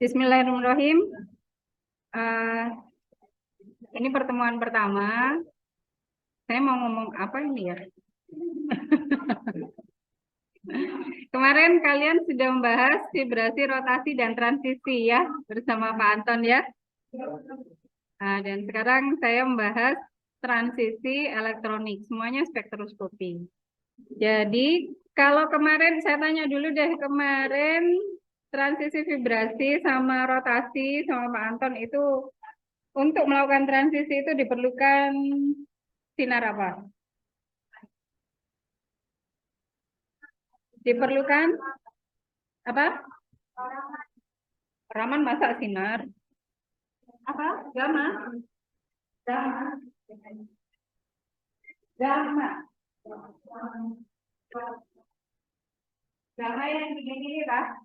Bismillahirrahmanirrahim. Eh, ini pertemuan pertama. Saya mau ngomong apa ini ya? Kemarin kalian sudah membahas vibrasi, rotasi, dan transisi ya bersama Pak Anton ya. Dan sekarang saya membahas transisi elektronik. Semuanya spektroskopi. Jadi kalau kemarin saya tanya dulu deh, kemarin transisi vibrasi sama rotasi sama Pak Anton itu untuk melakukan transisi itu diperlukan sinar apa? Diperlukan apa? Raman masa sinar? Apa? Gamma? Gamma? Gamma? Gamma yang begini lah.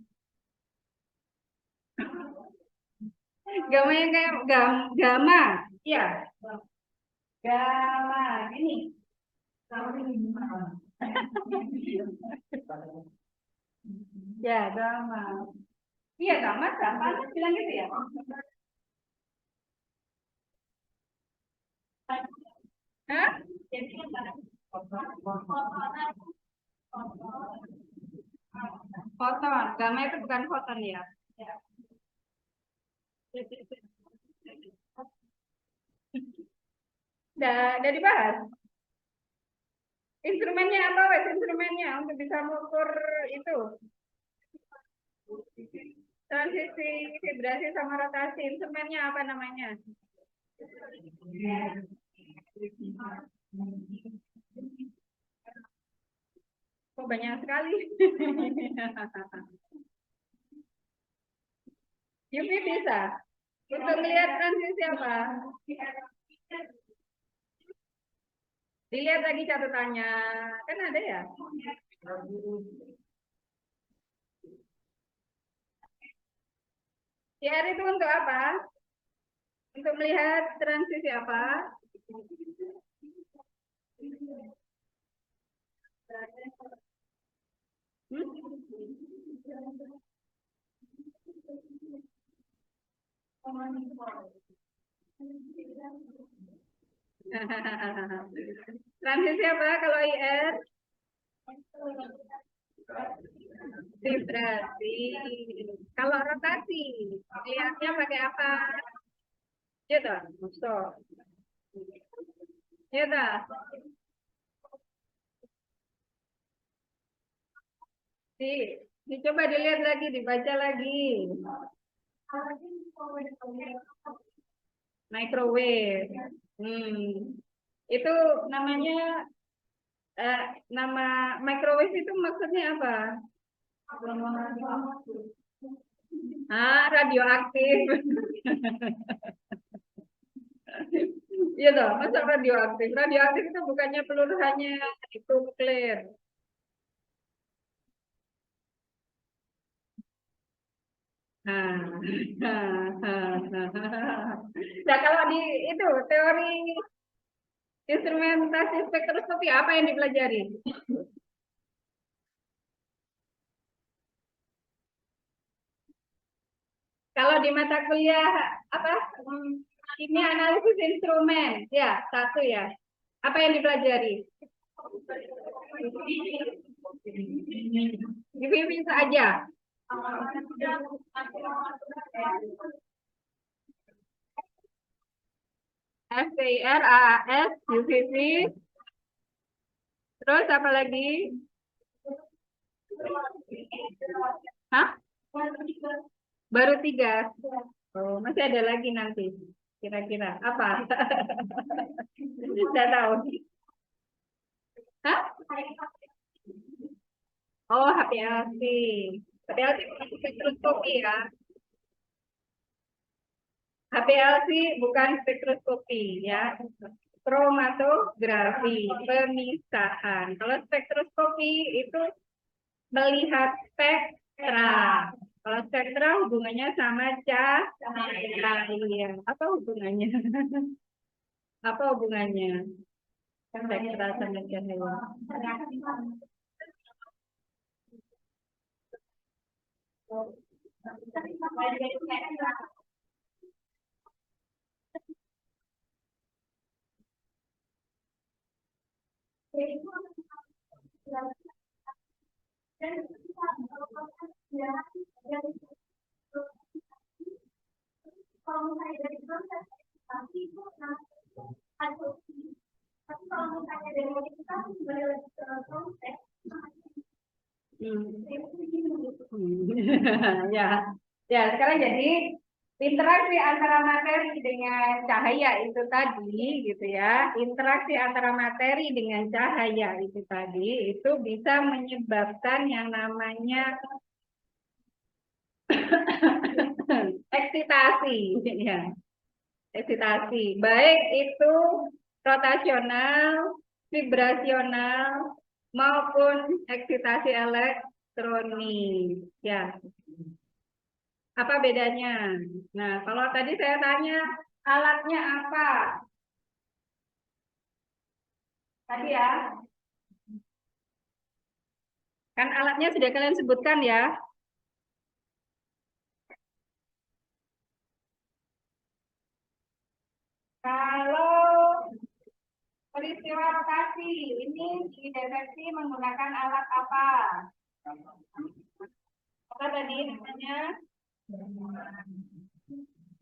Gamma yang kayak gamma. Iya. Gamma. Ini. Ya, gamma. Iya, gamma. Gamma bilang gitu ya. Hah? Foton. Gamma itu bukan foton ya. Udah dibahas. Instrumennya apa, wes? Instrumennya untuk bisa mengukur itu. Transisi vibrasi sama rotasi. Instrumennya apa namanya? Oh, banyak sekali. UV bisa. Untuk melihat transisi apa? Dilihat lagi catatannya. Kan ada ya? CR itu untuk apa? Untuk melihat transisi apa? Transisi apa kalau IR? Vibrasi. Kalau rotasi, lihatnya pakai apa? Ya toh, musuh. Ya toh. Dicoba dilihat lagi, dibaca lagi. Microwave. Itu namanya nama microwave itu maksudnya apa? Radioaktif. Iya toh, masa radioaktif? Radioaktif itu bukannya peluru hanya itu nuklir. Nah, kalau di itu teori instrumentasi spektroskopi apa yang dipelajari? Kalau di mata kuliah apa? Ini analisis instrumen, ya satu ya. Apa yang dipelajari? UV saja. FTIR, AAS, UVV. Terus apa lagi? Hah? Baru 3. Oh, masih ada lagi nanti. Kira-kira apa? Tidak tahu. Hah? Oh, HPLC. HPLC bukan spektroskopi ya. HPLC bukan spektroskopi ya. Kromatografi, pemisahan. Kalau spektroskopi itu melihat spektra. Kalau spektra hubungannya sama cahaya. Apa hubungannya? Apa hubungannya? Spektra sama cahaya. Ya, ya sekarang jadi interaksi antara materi dengan cahaya itu tadi, gitu ya. Interaksi antara materi dengan cahaya itu tadi, itu bisa menyebabkan yang namanya eksitasi, ya. Eksitasi, baik itu rotasional, vibrasional, maupun eksitasi elektronik. Ya, apa bedanya? Nah, kalau tadi saya tanya alatnya apa? Tadi ya, kan alatnya sudah kalian sebutkan ya. Kalau peristiwa rotasi ini dideteksi menggunakan alat apa? Apa tadi namanya?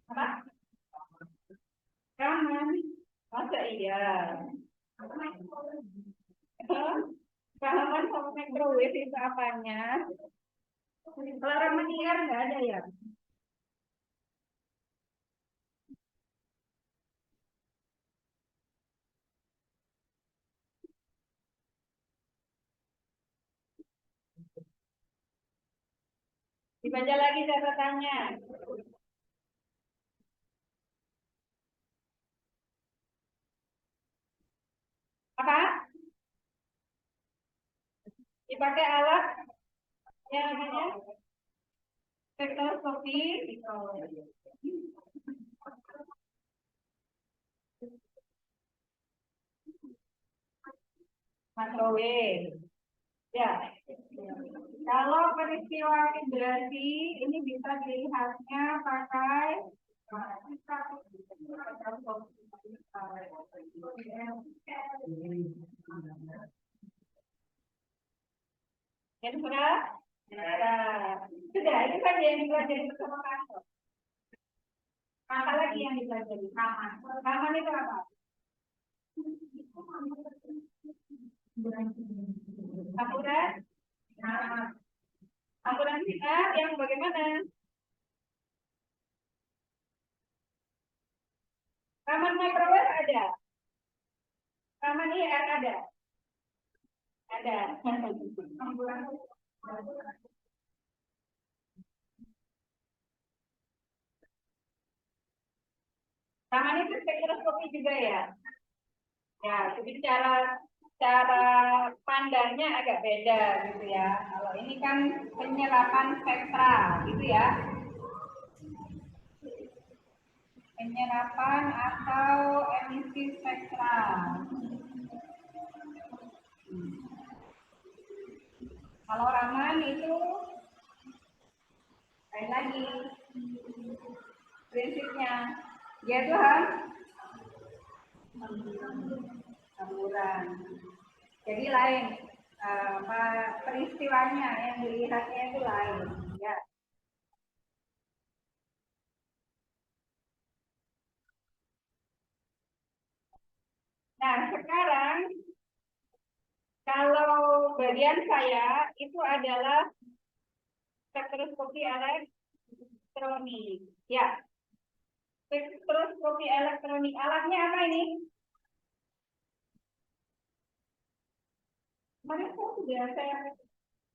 Apa? Raman. Masa iya? Raman sama microwave itu apanya? Kalau Raman IR nggak ada ya? Dibaca lagi catatannya. Apa? Dipakai alat yang namanya spektroskopi. Microwave. Ya. Kalau peristiwa vibrasi ini bisa dilihatnya pakai yang sudah. Nah, sudah itu saja yang dipelajari bersama kantor. Apa lagi yang dipelajari? Kaman. Kaman itu apa? Akurat. Nah, akurat sinar yang bagaimana? Kaman microwave ada. Kaman IR ada. Ada. Kaman itu spektroskopi juga ya. Ya, jadi cara pandangnya agak beda gitu ya. Kalau ini kan penyerapan spektra gitu ya. Penyerapan atau emisi spektral. Kalau Raman itu lain lagi prinsipnya, dia itu hamburan. Jadi lain apa peristiwanya yang dilihatnya itu lain. Ya. Nah sekarang kalau bagian saya itu adalah spektroskopi elektronik. Ya, spektroskopi elektronik. Alatnya apa ini? Kemarin sudah saya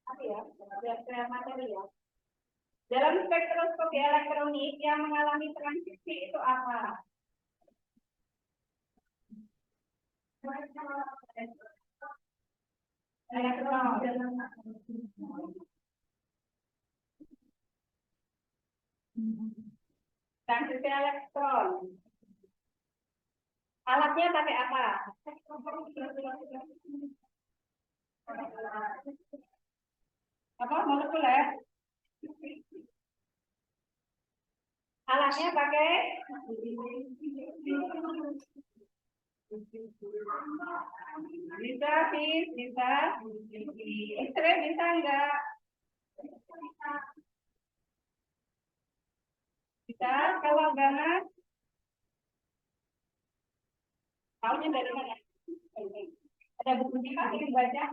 apa ya? Sudah saya materi ya. Dalam spektroskopi elektronik yang mengalami transisi itu apa? Elektron. Transisi elektron. Alatnya pakai apa? Apa molekuler? Alatnya pakai bisa sih, bisa. X-ray bisa enggak? Bisa. Kalau enggak, tahunya dari mana? Ada buku kita yang baca?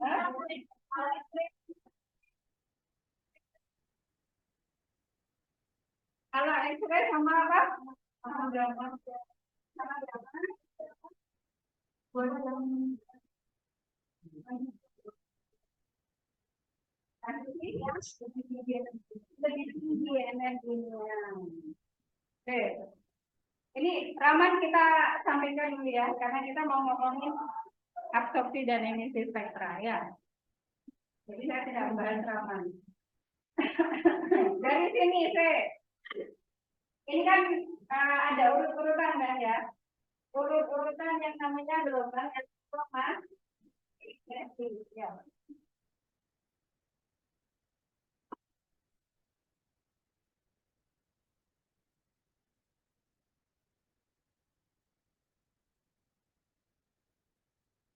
Hah? Kalau X-ray sama apa? Sama gamma. Sama gamma. Lebih tinggi energinya. Oke. Ini Raman kita sampaikan dulu ya, karena kita mau ngomongin absorpsi dan emisi spektra ya. Jadi saya tidak membahas Raman. Dari sini ini kan ada urut-urutan kan ya. Urut-urutan yang namanya gelombang elektromagnetik ya.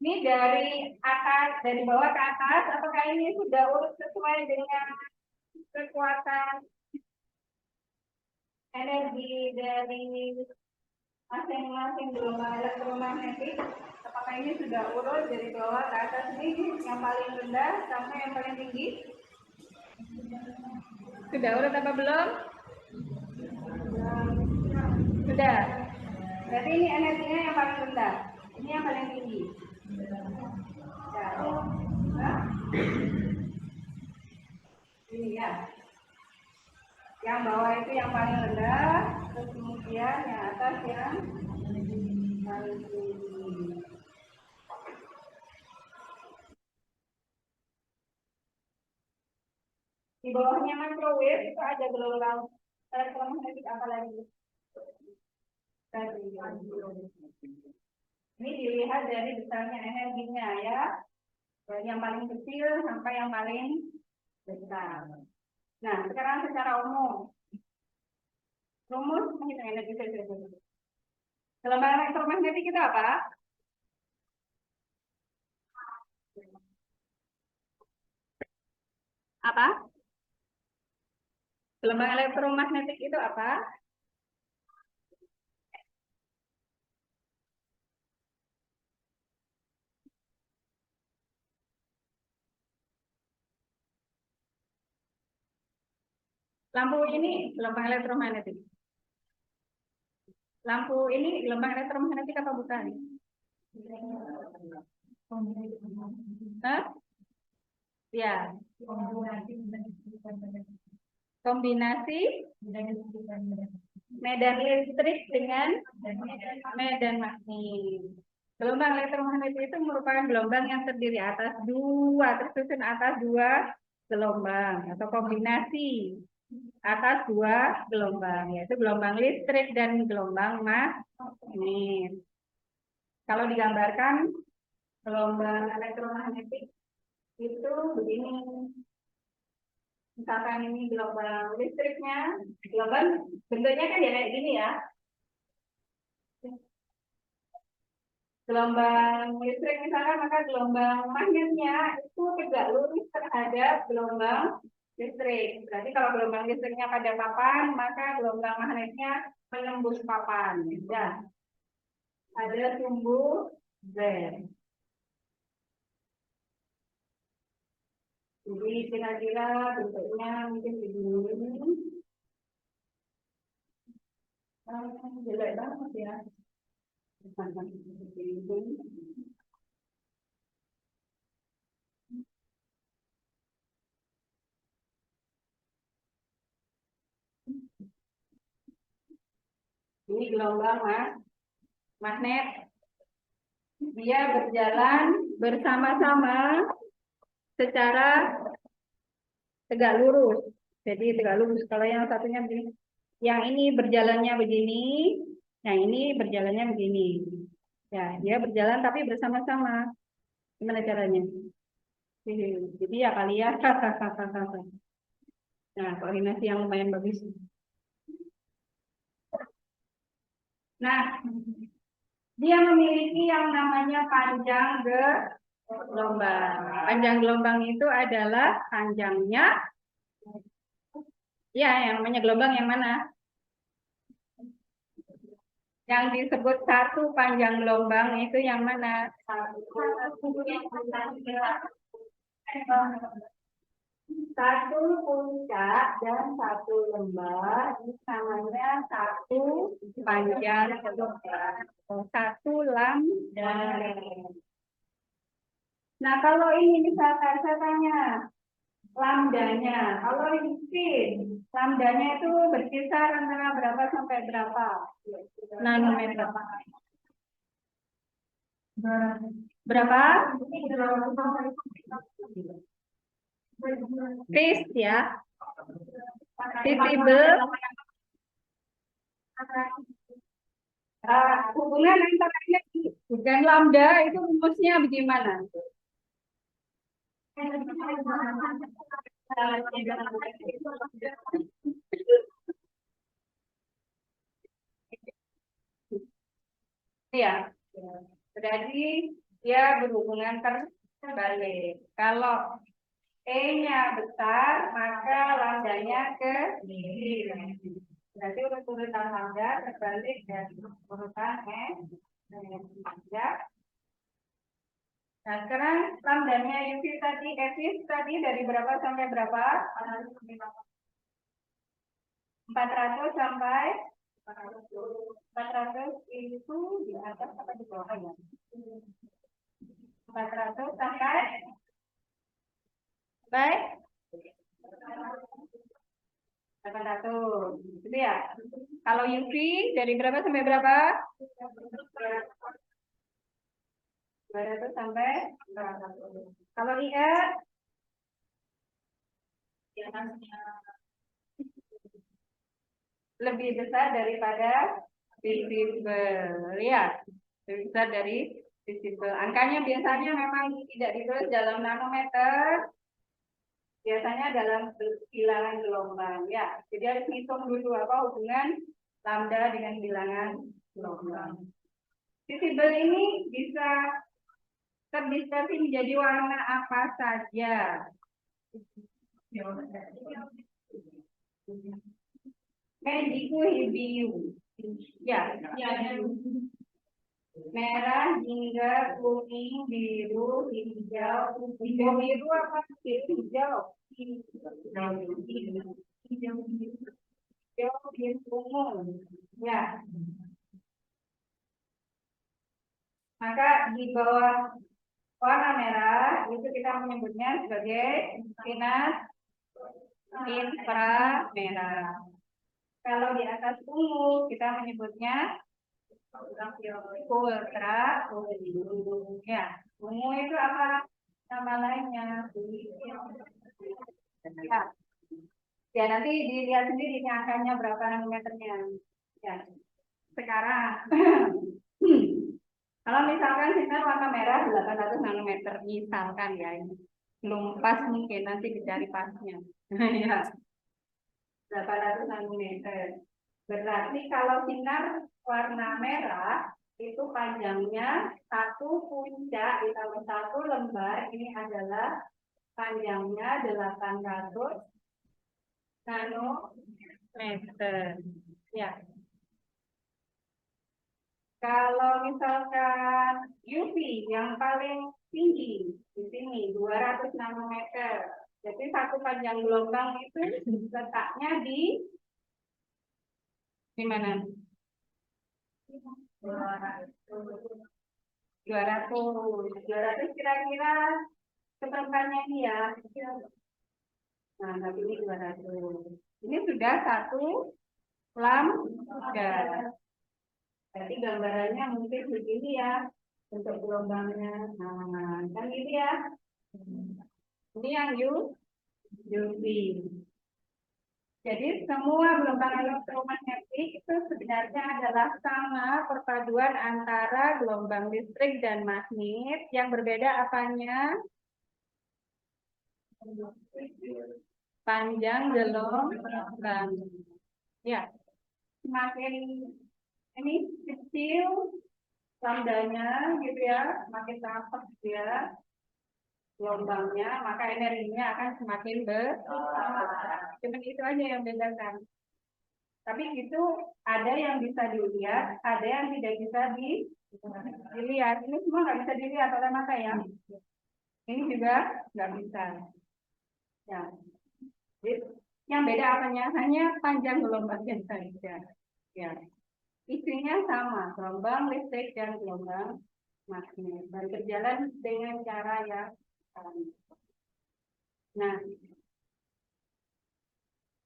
Ini dari atas, dari bawah ke atas, apakah ini sudah urut sesuai dengan kekuatan energi dari masing-masing gelombang elektromagnetik? Apakah ini sudah urut dari bawah ke atas ini, yang paling rendah sampai yang paling tinggi? Sudah urut apa belum? Sudah. Berarti ini energinya yang paling rendah. Ini yang paling tinggi. Ini ya. Yang bawah itu yang paling rendah, terus kemudian yang atas yang paling tinggi. Di bawahnya microwave itu ada gelombang elektromagnetik apa lagi? Ini dilihat dari besarnya energinya ya, dari yang paling kecil sampai yang paling besar. Nah, sekarang secara umum, rumus menghitung energi saja. Gelombang elektromagnetik itu apa? Apa? Gelombang elektromagnetik itu apa? Lampu ini gelombang elektromagnetik. Lampu ini gelombang elektromagnetik apa bukan? Hah? Ya. Kombinasi medan listrik dengan medan magnet. Gelombang elektromagnetik itu merupakan gelombang yang terdiri tersusun atas dua gelombang atau kombinasi atas dua gelombang, yaitu gelombang listrik dan gelombang magnet. Kalau digambarkan gelombang elektromagnetik itu begini. Misalkan ini gelombang listriknya, gelombang bentuknya kan ya kayak gini ya. Gelombang listrik misalkan, maka gelombang magnetnya itu tegak lurus terhadap gelombang listrik. Berarti kalau gelombang listriknya pada papan, maka gelombang magnetnya menembus papan. Ya. Ada sumbu Z. Jadi kira-kira bentuknya mungkin begini. Jelek banget ya. Ini gelombang magnet. Dia berjalan bersama-sama secara tegak lurus. Jadi tegak lurus. Kalau yang satunya begini, yang ini berjalannya begini, yang ini berjalannya begini. Ya, dia berjalan tapi bersama-sama. Gimana caranya? Jadi ya kali ya. Nah, koordinasi yang lumayan bagus. Nah, dia memiliki yang namanya panjang gelombang. Panjang gelombang itu adalah panjangnya, ya, yang namanya gelombang yang mana? Yang disebut satu panjang gelombang itu yang mana? Satu puncak dan satu lembah ini namanya satu panjang gelombang. Satu lambda. Nah, kalau ini misalkan saya tanya lambdanya, kalau ini lambdanya itu berkisar antara berapa sampai berapa nanometer? Berapa? Phase ya. Visible. Hubungan antaranya dan lambda itu rumusnya bagaimana? Iya, berarti dia berhubungan terbalik. Kalau E-nya besar, maka lambdanya ke kiri. Berarti urutan lambda terbalik dari urutan ya. Nah, sekarang lambdanya UV tadi, Fis tadi dari berapa sampai berapa? 400 sampai 400 itu di atas apa di bawah ya? 400 sampai baik 800 gitu ya. Kalau UV dari berapa sampai berapa? 200 sampai 400. Kalau IR lebih besar daripada visible ya, lebih besar dari visible. Angkanya biasanya memang tidak ditulis dalam nanometer, biasanya dalam bilangan gelombang ya. Jadi harus hitung dulu apa hubungan lambda dengan bilangan gelombang. Visible ini bisa terdistorsi menjadi warna apa saja. Mediku hibiu. Ya, merah hingga kuning, biru, hijau. Hijau biru apa? Hijau. Hijau biru ungu. Ya. Maka di bawah warna merah itu kita menyebutnya sebagai sinar inframerah. Kalau di atas ungu kita menyebutnya ultra ungu. Ya, ungu itu apa nama lainnya? Ya. Ya, nanti dilihat sendiri ini angkanya berapa nanometernya. Ya. Sekarang kalau misalkan sinar warna merah 800 nanometer misalkan ya, ini belum pas mungkin nanti dicari pasnya. Ya. 800 nanometer. Berarti kalau sinar warna merah itu panjangnya satu puncak ditambah satu lembar, ini adalah panjangnya 800 nanometer. Ya. Kalau misalkan UV yang paling tinggi di sini 200 nanometer. Jadi satu panjang gelombang itu letaknya di mana? 200 kira-kira seperempatnya ini ya. Nah, tapi ini 200. Ini sudah satu lambda. Berarti gambarannya mungkin begini ya untuk gelombangnya. Nah, kan ini ya. Ini yang UV. Jadi semua gelombang elektromagnetik itu sebenarnya adalah sama perpaduan antara gelombang listrik dan magnet. Yang berbeda apanya? panjang gelombang. Ya, semakin ini kecil lambdanya gitu ya, semakin rapat dia gelombangnya, maka energinya akan semakin besar. Cuma itu aja yang bedakan. Tapi itu ada yang bisa dilihat, ada yang tidak bisa dilihat. Ini semua nggak bisa dilihat oleh mata ya. Ini juga nggak bisa. Ya. Yang beda apanya? Hanya panjang gelombangnya saja. Ya. Isinya sama, gelombang listrik dan gelombang magnet. Dan berjalan dengan cara yang sama. Nah,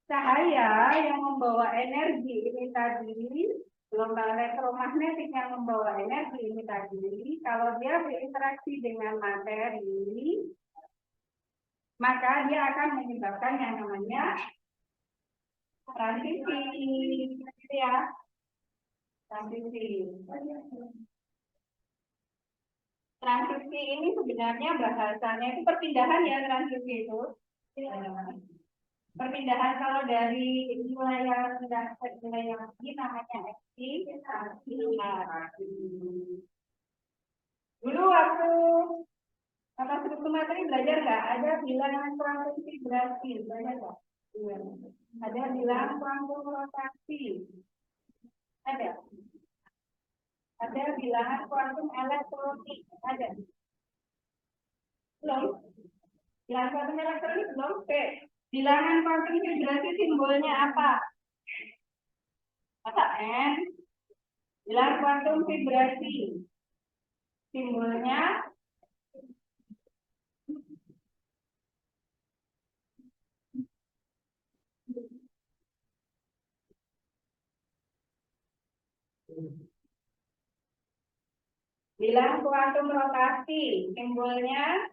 cahaya yang membawa energi ini tadi, gelombang elektromagnetik yang membawa energi ini tadi, kalau dia berinteraksi dengan materi, maka dia akan menyebabkan yang namanya transisi, ya, transisi. Transisi ini sebenarnya bahasanya itu perpindahan ya, transisi itu. Perpindahan kalau dari wilayah ke wilayah ini namanya eksitasi. Dulu waktu sama struktur materi belajar nggak? Ada bilangan kuantum vibrasi, belajar nggak? Ada bilangan kuantum rotasi. Ada. Ada bilangan kuantum elektronik. Ada. Belum? Bilangan kuantum elektronik belum? Oke. Bilangan kuantum vibrasi simbolnya apa? Kata N. Bilangan kuantum vibrasi simbolnya bilangan kuantum rotasi simbolnya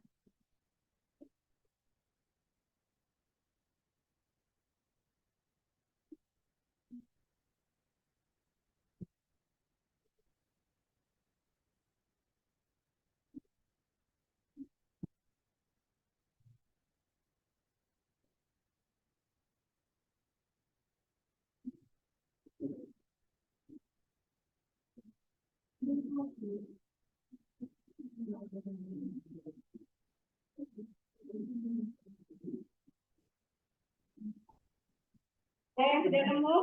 saya yang sudah nemu.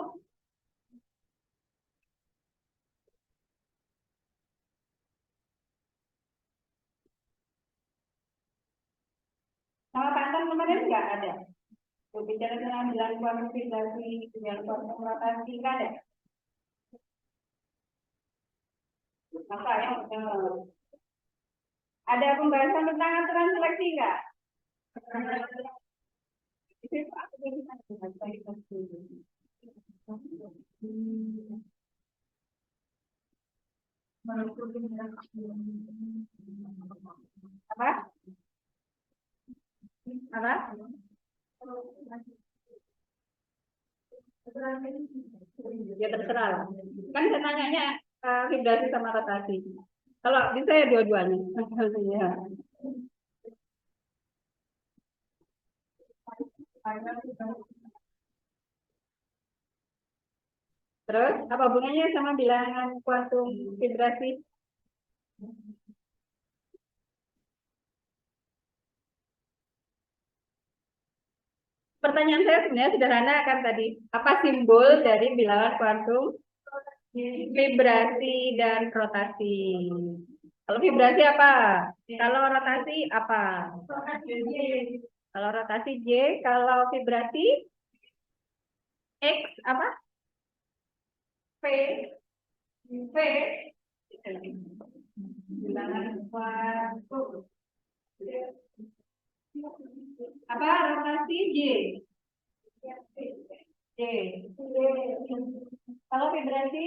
Sama Pantan kemarin nggak ada. Berbicara tentang bilangan kuantum vibrasi, bilangan kuantum rotasi nggak ada. Maka yang ada pembahasan tentang aturan seleksi nggak? Apa? Apa? Ya terserah lah. Kan saya nanya vibrasi sama rotasi. Kalau bisa ya dua-duanya. Ya. Terus apa hubungannya sama bilangan kuantum vibrasi? Pertanyaan saya sebenarnya sederhana kan tadi. Apa simbol dari bilangan kuantum vibrasi dan rotasi? Kalau vibrasi apa? Kalau rotasi apa? Kalau rotasi J, kalau vibrasi X apa? V. V. Bilangan kuantum. Apa rotasi J? J. Kalau vibrasi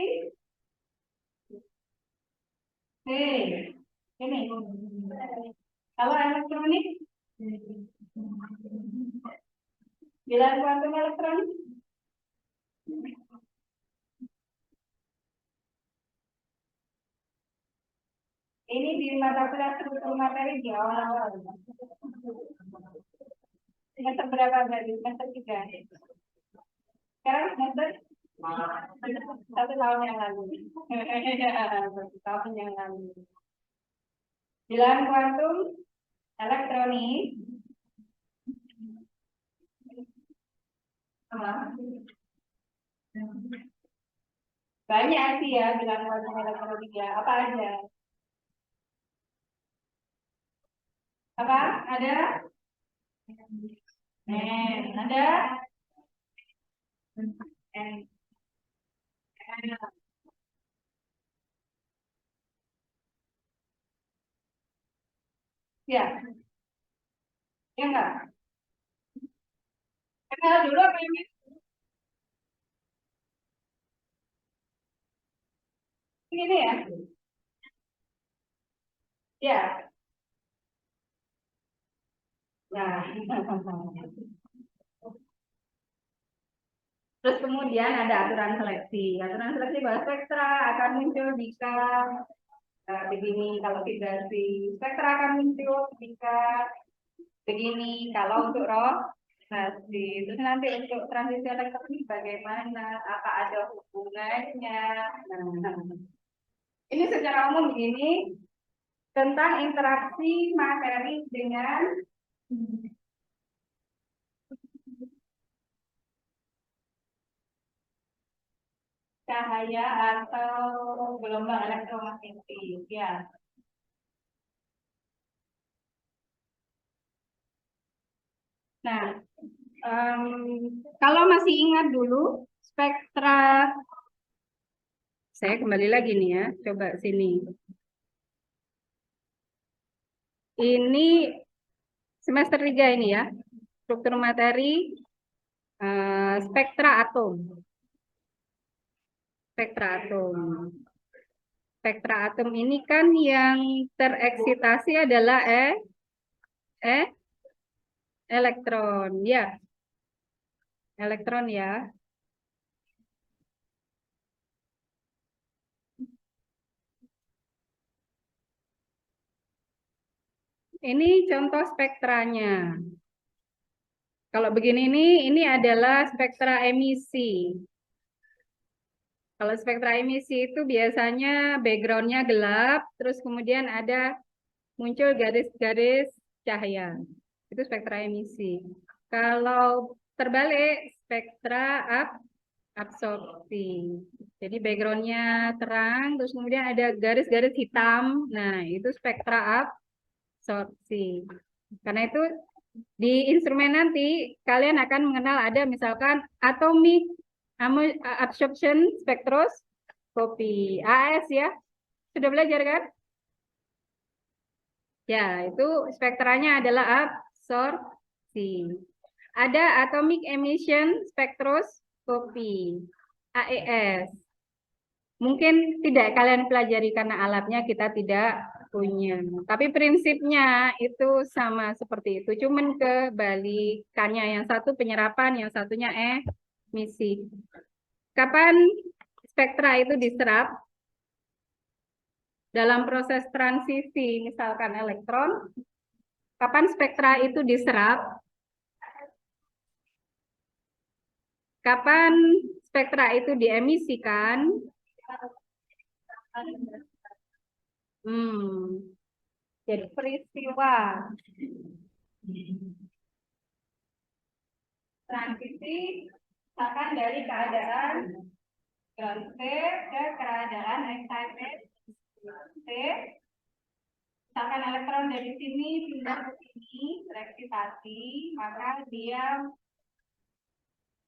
V. Ini. Kalau elektronik bilangan kuantum elektronik ini di mata kuliah struktur materi di awal-awal. Semester berapa berarti? Semester 3. Sekarang semester 1 tahun yang lalu. 1 tahun yang lalu. Bilangan kuantum elektronik. Banyak sih ya bilangan kuantum elektronik ya. Apa aja? Apa? Ada? Ada? Ya, ya enggak? Kenal dulu apa ini? Ini ya? Ya. Nah, terus kemudian ada aturan seleksi. Aturan seleksi bahwa spektra akan muncul jika begini kalau vibrasi. Spektra akan muncul jika begini kalau untuk rotasi. Terus nanti untuk transisi elektronik bagaimana? Apa ada hubungannya? Nah, ini secara umum begini tentang interaksi materi dengan cahaya atau gelombang elektromagnetik ya. Nah, kalau masih ingat dulu spektra, saya kembali lagi nih ya, coba sini. Ini semester 3 ini ya, struktur materi, spektra atom. Spektra atom. Spektra atom ini kan yang tereksitasi adalah elektron ya. Elektron ya. Ini contoh spektranya. Kalau begini ini adalah spektra emisi. Kalau spektra emisi itu biasanya backgroundnya gelap, terus kemudian ada muncul garis-garis cahaya. Itu spektra emisi. Kalau terbalik, spektra absorpsi. Jadi backgroundnya terang, terus kemudian ada garis-garis hitam. Nah, itu spektra absorpsi. Karena itu di instrumen nanti kalian akan mengenal ada misalkan atomic absorption spectroscopy, AS ya. Sudah belajar kan? Ya, itu spektranya adalah absorpsi. Ada atomic emission spectroscopy, AES. Mungkin tidak kalian pelajari karena alatnya kita tidak punya. Tapi prinsipnya itu sama seperti itu. Cuman kebalikannya. Yang satu penyerapan, yang satunya emisi. Kapan spektra itu diserap? Dalam proses transisi, misalkan elektron. Kapan spektra itu diserap? Kapan spektra itu diemisikan? Jadi peristiwa transisi akan dari keadaan ground state ke keadaan excited state. Misalkan elektron dari sini pindah ke sini, tereksitasi, maka dia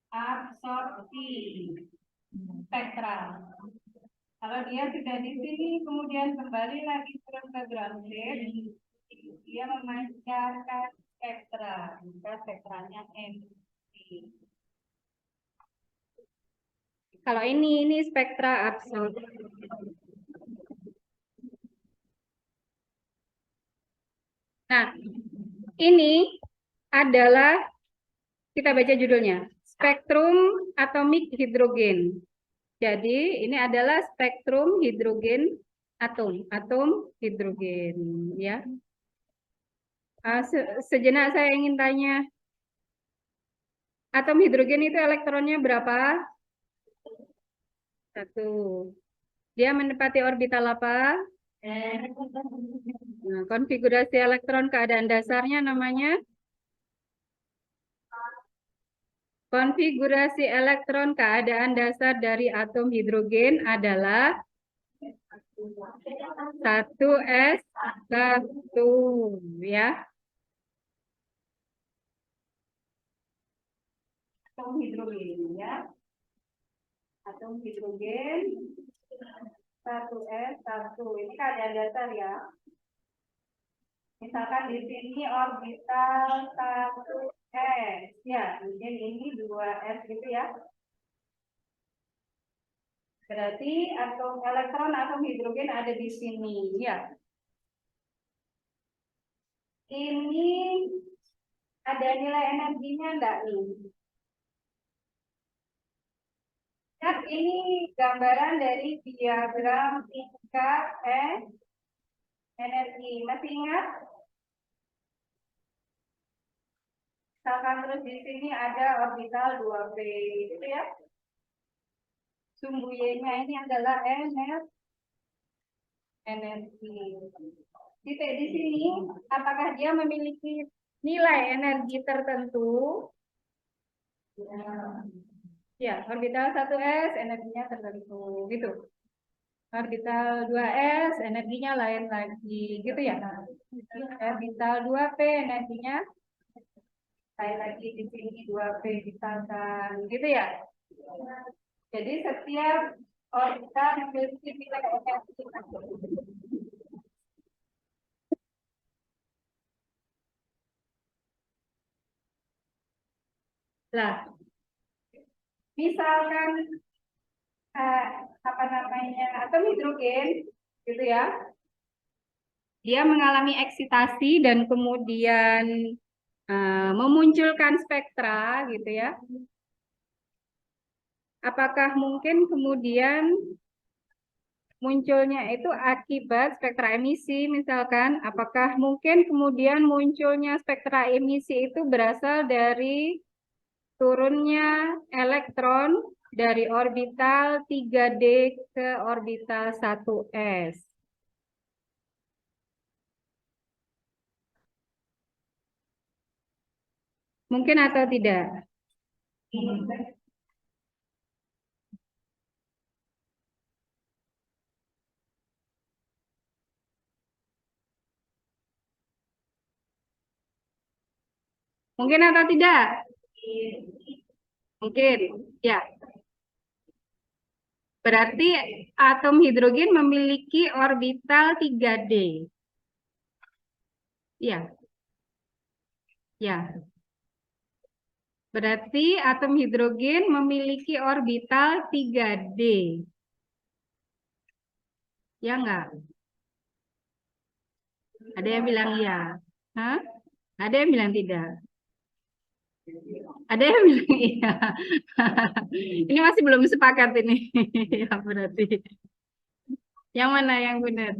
absorpsi spektra. Kalau dia sudah di sini, kemudian kembali lagi turun ke ground state, dia memancarkan spektra, maka spektranya emisi. Kalau ini spektra absorpsi. Nah, ini adalah, kita baca judulnya, spektrum atomik hidrogen. Jadi ini adalah spektrum hidrogen atom hidrogen ya. Sejenak saya ingin tanya, Atom hidrogen itu elektronnya berapa? 1. Dia menempati orbital apa? Nah, konfigurasi elektron keadaan dasarnya namanya konfigurasi elektron keadaan dasar dari atom hidrogen adalah 1s1 ya. Atom hidrogen ya. Atom hidrogen 1s1. Ini keadaan dasar ya. Misalkan di sini orbital 1s ya, mungkin ini 2s gitu ya. Berarti atom elektron atom hidrogen ada di sini ya. Ini ada nilai energinya enggak nih? Lihat ini gambaran dari diagram tingkat energi. Masih ingat? Misalkan terus di sini ada orbital 2p gitu ya. Sumbu Y-nya ini adalah energi. Titik di sini, apakah dia memiliki nilai energi tertentu? Ya, orbital 1s energinya tertentu, gitu. Orbital 2s energinya lain lagi, gitu ya. Orbital 2p energinya lain lagi, di sini 2p misalkan, gitu ya. Jadi setiap orbital memiliki nilai energi. Nah, misalkan apa namanya atom hidrogen, gitu ya, dia mengalami eksitasi dan kemudian memunculkan spektra, gitu ya. Apakah mungkin kemudian munculnya itu akibat spektra emisi, misalkan, apakah mungkin kemudian munculnya spektra emisi itu berasal dari turunnya elektron dari orbital 3D ke orbital 1s? Mungkin atau tidak? Mungkin atau tidak? Mungkin, ya. Berarti atom hidrogen memiliki orbital 3D. Ya, ya. Berarti atom hidrogen memiliki orbital 3D. Ya enggak? Ada yang bilang ya. Hah? Ada yang bilang tidak. Ada yang bilang iya. Ini masih belum sepakat ini. Ya berarti. Yang mana yang benar?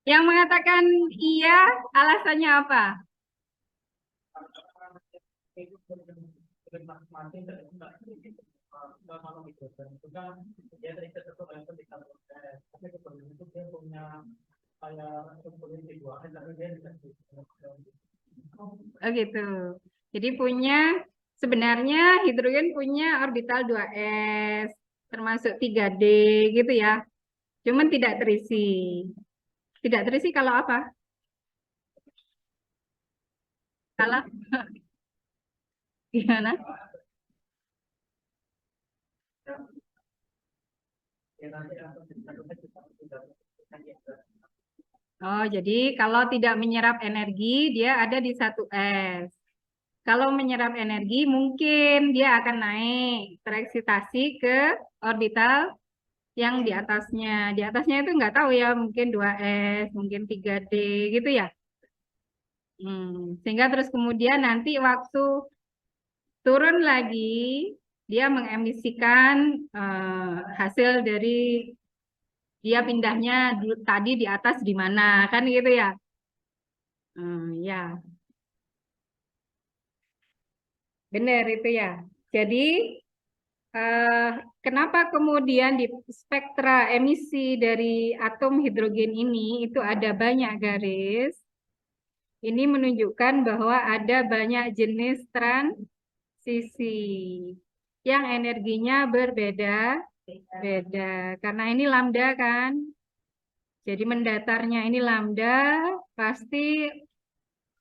Yang mengatakan iya, alasannya apa? Oh gitu. Jadi sebenarnya hidrogen punya orbital 2s, termasuk 3D gitu ya. Cuman tidak terisi. Tidak terisi kalau apa? Kalau gimana? Oh, jadi kalau tidak menyerap energi, dia ada di 1s. Kalau menyerap energi, mungkin dia akan naik tereksitasi ke orbital yang di atasnya. Di atasnya itu nggak tahu ya, mungkin 2s, mungkin 3D gitu ya. Sehingga terus kemudian nanti waktu turun lagi, dia mengemisikan hasil dari dia pindahnya tadi di atas di mana, kan gitu ya. Ya. Benar itu ya. Jadi kenapa kemudian di spektra emisi dari atom hidrogen ini itu ada banyak garis? Ini menunjukkan bahwa ada banyak jenis transisi yang energinya berbeda-beda. Karena ini lambda kan. Jadi mendatarnya ini lambda, pasti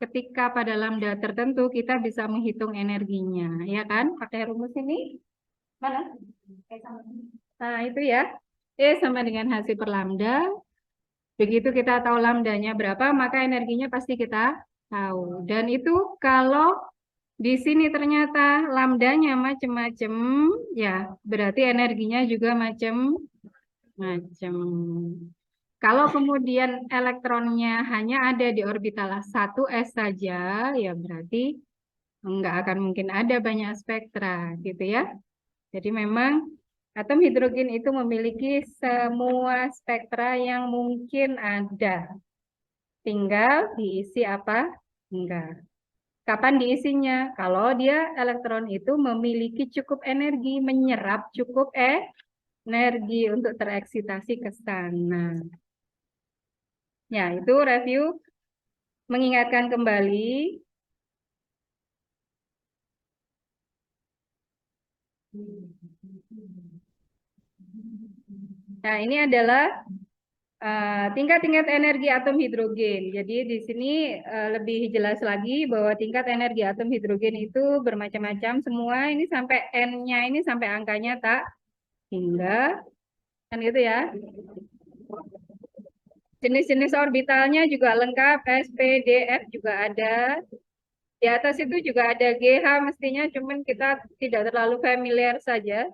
ketika pada lambda tertentu kita bisa menghitung energinya, ya kan? Pakai rumus ini. Mana? Nah, itu ya. E sama dengan hasil per lambda. Begitu kita tahu lambdanya berapa, maka energinya pasti kita tahu. Dan itu kalau di sini ternyata lambdanya macam-macam, ya berarti energinya juga macam-macam. Kalau kemudian elektronnya hanya ada di orbital 1s saja, ya berarti nggak akan mungkin ada banyak spektra, gitu ya. Jadi memang atom hidrogen itu memiliki semua spektra yang mungkin ada. Tinggal diisi apa? Enggak. Kapan diisinya? Kalau dia elektron itu memiliki cukup energi, menyerap cukup energi untuk tereksitasi ke sana. Ya, itu review mengingatkan kembali. Nah, ini adalah tingkat-tingkat energi atom hidrogen. Jadi di sini lebih jelas lagi bahwa tingkat energi atom hidrogen itu bermacam-macam semua. Ini sampai N-nya ini sampai angkanya tak hingga kan gitu ya. Jenis-jenis orbitalnya juga lengkap, S, P, D, F juga ada. Di atas itu juga ada GH mestinya, cuman kita tidak terlalu familiar saja.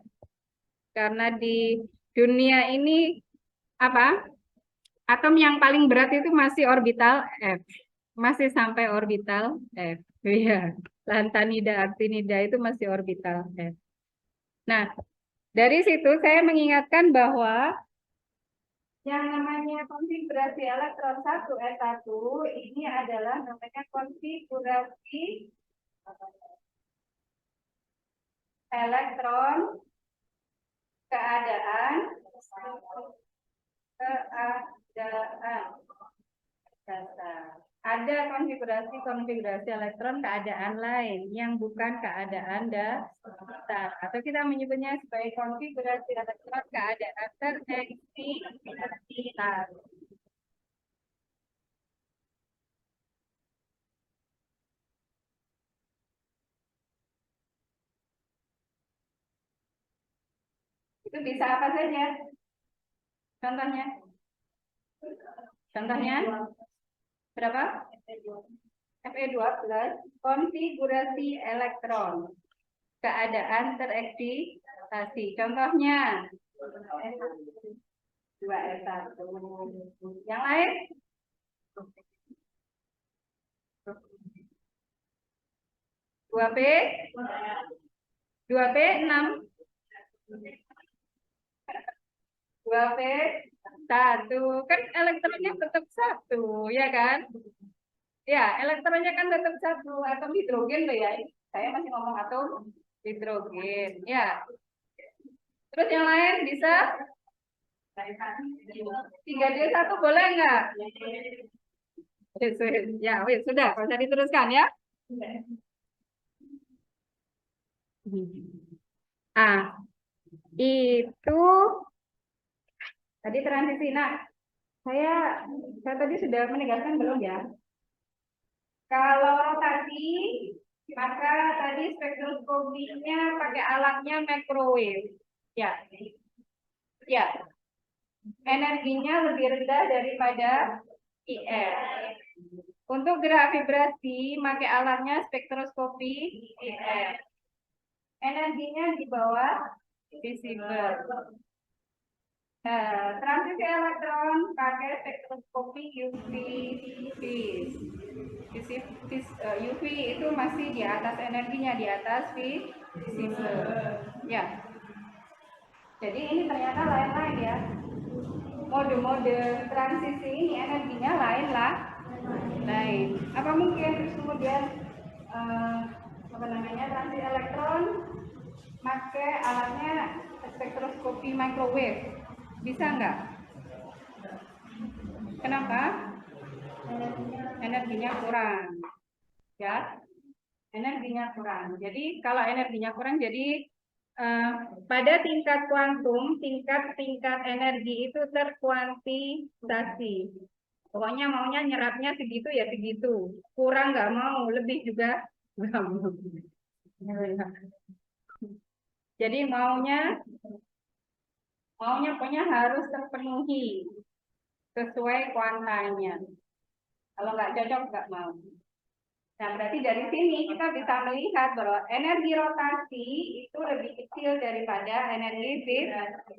Karena di dunia ini apa? Atom yang paling berat itu masih orbital F. Masih sampai orbital F. Iya. Lantanida, aktinida itu masih orbital F. Nah, dari situ saya mengingatkan bahwa yang namanya konfigurasi elektron 1s1 ini adalah namanya konfigurasi elektron keadaan dasar. Ada konfigurasi elektron keadaan lain yang bukan keadaan dasar, atau kita menyebutnya sebagai konfigurasi elektron keadaan tereksitasi. Itu bisa apa saja? Contohnya? Contohnya? Berapa? Fe12 konfigurasi elektron keadaan tereksitasi. Contohnya 2s1. Yang lain? 2p 2p 6 2p 1 kan elektronnya tetap 1 ya kan? Ya, elektronnya kan tetap 1 atom hidrogen loh ya. Saya masih ngomong atom hidrogen. Ya. Terus yang lain bisa 3D1 boleh nggak? Ya, wis, sudah, kalau diteruskan ya. Ah, itu tadi transisi. Nah, saya tadi sudah menegaskan belum ya? Kalau rotasi, maka tadi spektroskopinya pakai alatnya microwave. Ya, ya. Energinya lebih rendah daripada IR. Untuk gerak vibrasi, pakai alatnya spektroskopi IR. Energinya di bawah visible. Transisi elektron pakai spektroskopi UV. UV itu masih di atas energinya, di atas visible. Ya. Jadi ini ternyata lain-lain ya. Mode-mode transisi ini energinya lain. Apa mungkin kemudian apa namanya transit elektron, pakai alatnya spektroskopi microwave. Bisa nggak? Kenapa? Energinya kurang. Ya, energinya kurang. Jadi kalau energinya kurang, jadi pada tingkat kuantum, tingkat energi itu terkuantisasi. Pokoknya maunya nyerapnya segitu ya segitu. Kurang nggak mau, lebih juga nggak mau. Jadi maunya pokoknya harus terpenuhi sesuai kuantanya. Kalau nggak cocok nggak mau. Nah, berarti dari sini kita bisa melihat bahwa energi rotasi itu lebih kecil daripada energi vibrasi.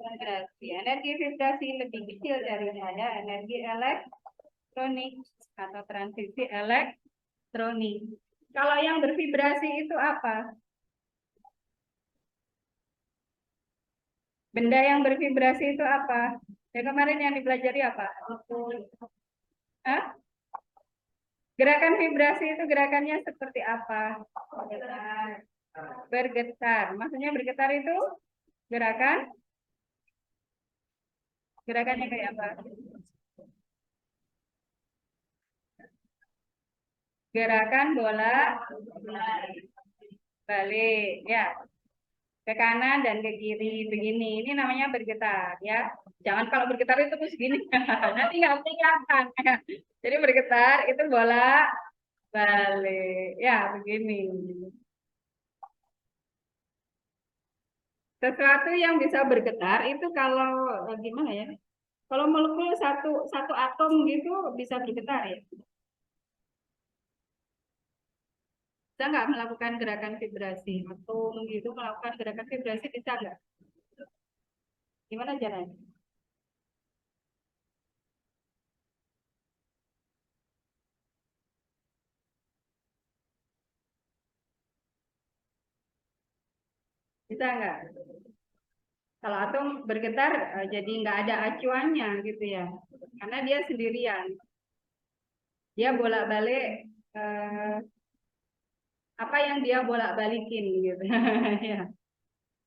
Energi vibrasi lebih kecil daripada energi elektronik atau transisi elektronik. Kalau yang bervibrasi itu apa? Benda yang bervibrasi itu apa? Ya, kemarin yang dipelajari apa? Hah? Gerakan vibrasi itu gerakannya seperti apa? Bergetar. Maksudnya bergetar itu gerakannya kayak apa? Gerakan bola balik, ya, ke kanan dan ke kiri begini. Ini namanya bergetar, ya. Jangan kalau bergetar itu terus gini, nanti nggak kelihatan. Jadi bergetar itu bola balik, ya begini. Sesuatu yang bisa bergetar itu kalau gimana ya? Kalau molekul satu satu atom gitu bisa bergetar ya. Bisa nggak melakukan gerakan vibrasi? Atom gitu melakukan gerakan vibrasi bisa nggak? Gimana caranya? Bisa nggak? Kalau atom bergetar jadi nggak ada acuannya gitu ya. Karena dia sendirian. Dia bolak-balik eh, apa yang dia bolak-balikin gitu. Ya.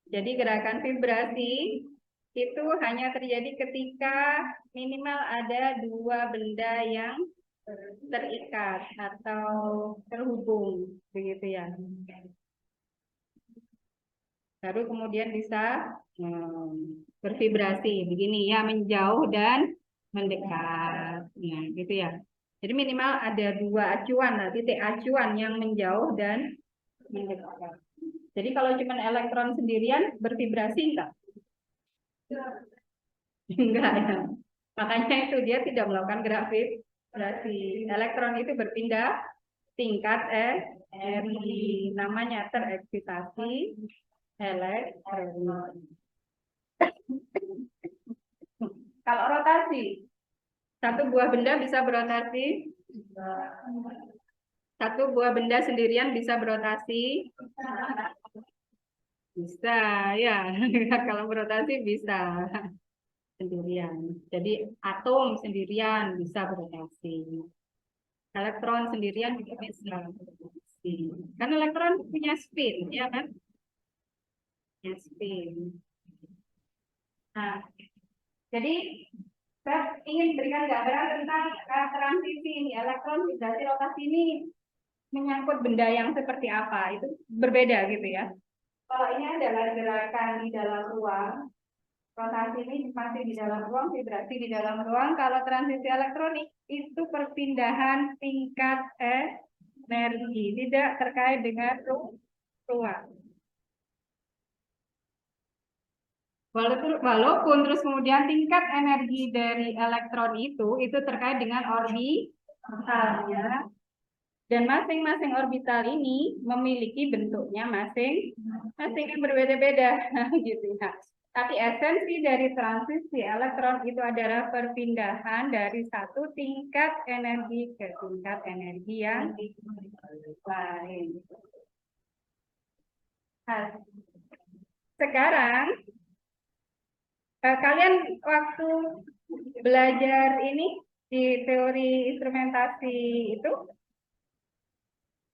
Jadi gerakan vibrasi itu hanya terjadi ketika minimal ada dua benda yang terikat atau terhubung begitu ya. Baru kemudian bisa bervibrasi begini ya, menjauh dan mendekat. Nah, gitu ya. Jadi minimal ada dua acuan, titik acuan yang menjauh dan mendekat. Jadi kalau cuma elektron sendirian bervibrasi enggak? Enggak ya. Makanya itu dia tidak melakukan gerak vibrasi. Elektron itu berpindah tingkat energi, namanya tereksitasi elektronik. Kalau rotasi, satu buah benda bisa berotasi, satu buah benda sendirian bisa berotasi, bisa ya. Kalau berotasi bisa sendirian. Jadi atom sendirian bisa berotasi, elektron sendirian juga bisa berotasi. Kan elektron punya spin, ya kan? Punya spin. Nah, jadi saya ingin berikan gambaran tentang transisi ini, elektron vibrasi rotasi ini menyangkut benda yang seperti apa, itu berbeda gitu ya. Kalau ini adalah gerakan di dalam ruang, rotasi ini masih di dalam ruang, vibrasi di dalam ruang. Kalau transisi elektronik itu perpindahan tingkat energi, tidak terkait dengan ruang. Walaupun terus kemudian tingkat energi dari elektron itu terkait dengan orbitalnya, dan masing-masing orbital ini memiliki bentuknya masing-masing yang berbeda-beda, gitu ya. Tapi esensi dari transisi elektron itu adalah perpindahan dari satu tingkat energi ke tingkat energi yang lain. Nah, sekarang kalian waktu belajar ini di teori instrumentasi itu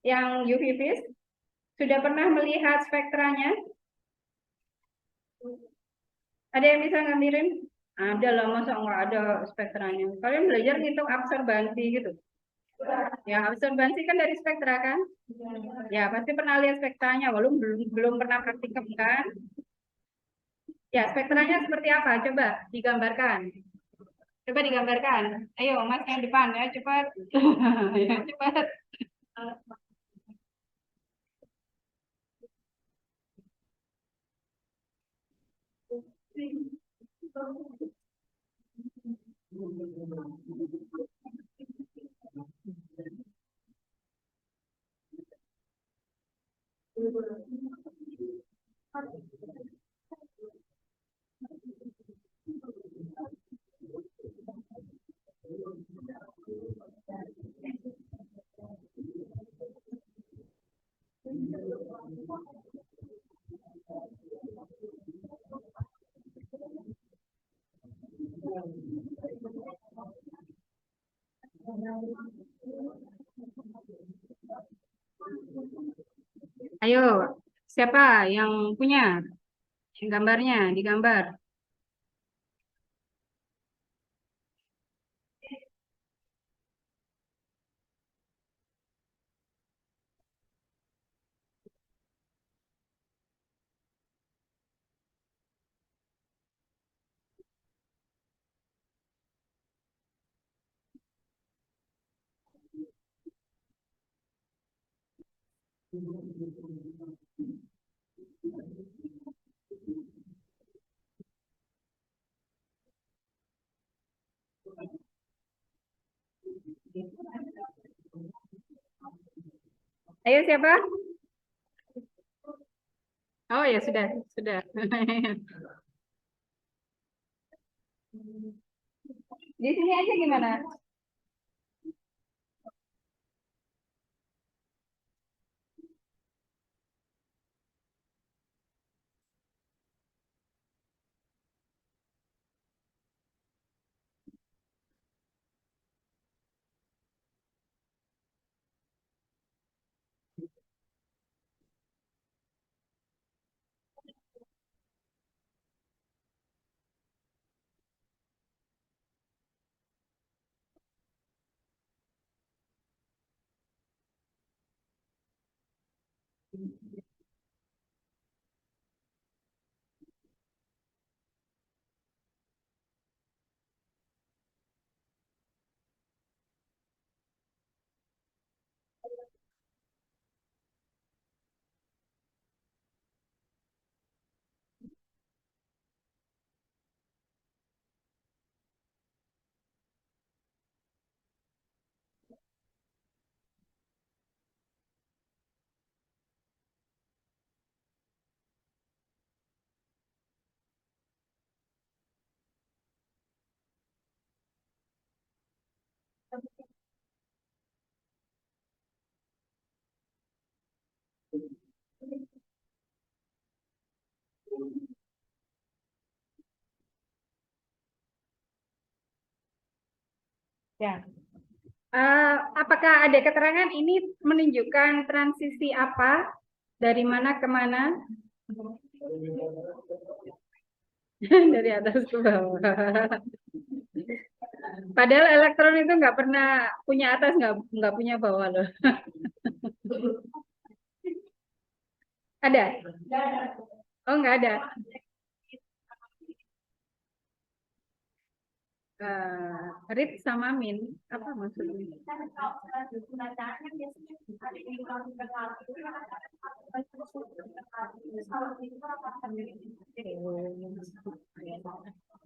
yang UV-Vis Sudah pernah melihat spektranya? Ada yang bisa ngambilin? Ada lah, masa nggak ada spektranya? Kalian belajar ngitung absorbansi gitu? Ya, absorbansi kan dari spektra kan? Ya, pasti pernah lihat spektranya, walaupun belum pernah praktikum kan? Ya, spektranya seperti apa? Coba digambarkan. Coba digambarkan. Ayo, Mas yang depan ya, cepat. Ya, cepat. Ayo, siapa yang punya gambarnya? Digambar. Ayo siapa? Oh ya sudah, sudah. Di sini aja gimana? Ya. Apakah ada keterangan ini menunjukkan transisi apa? Dari mana ke mana? Dari atas ke bawah. Padahal elektron itu nggak pernah punya atas, nggak punya bawah loh. Ada? Oh, nggak ada. Rip sama min, apa maksudnya?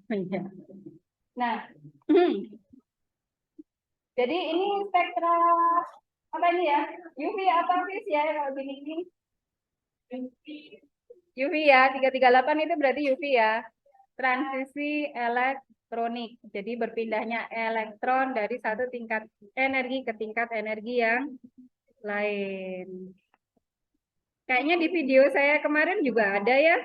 Iya. Nah, jadi ini spektra apa ini ya? UV atau vis ya kalau gini. UV ya, 338 itu berarti UV ya. Transisi elektronik. Jadi berpindahnya elektron dari satu tingkat energi ke tingkat energi yang lain. Kayaknya di video saya kemarin juga ada ya.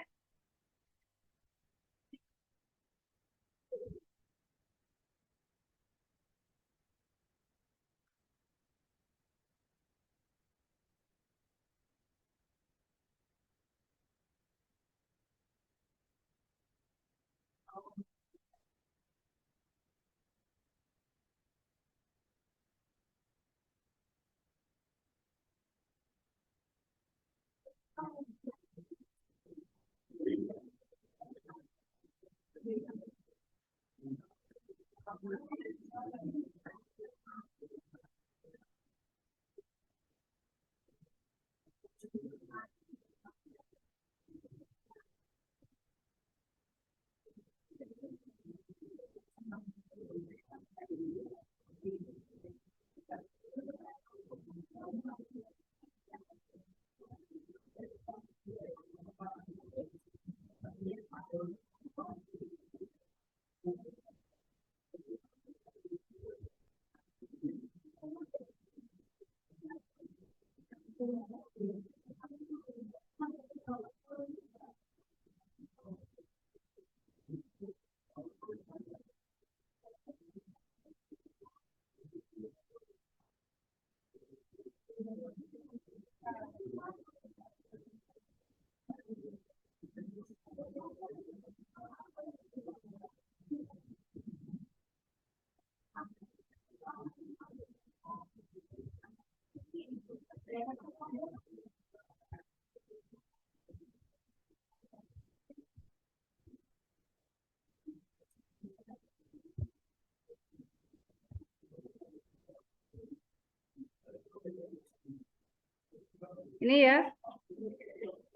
Ini ya,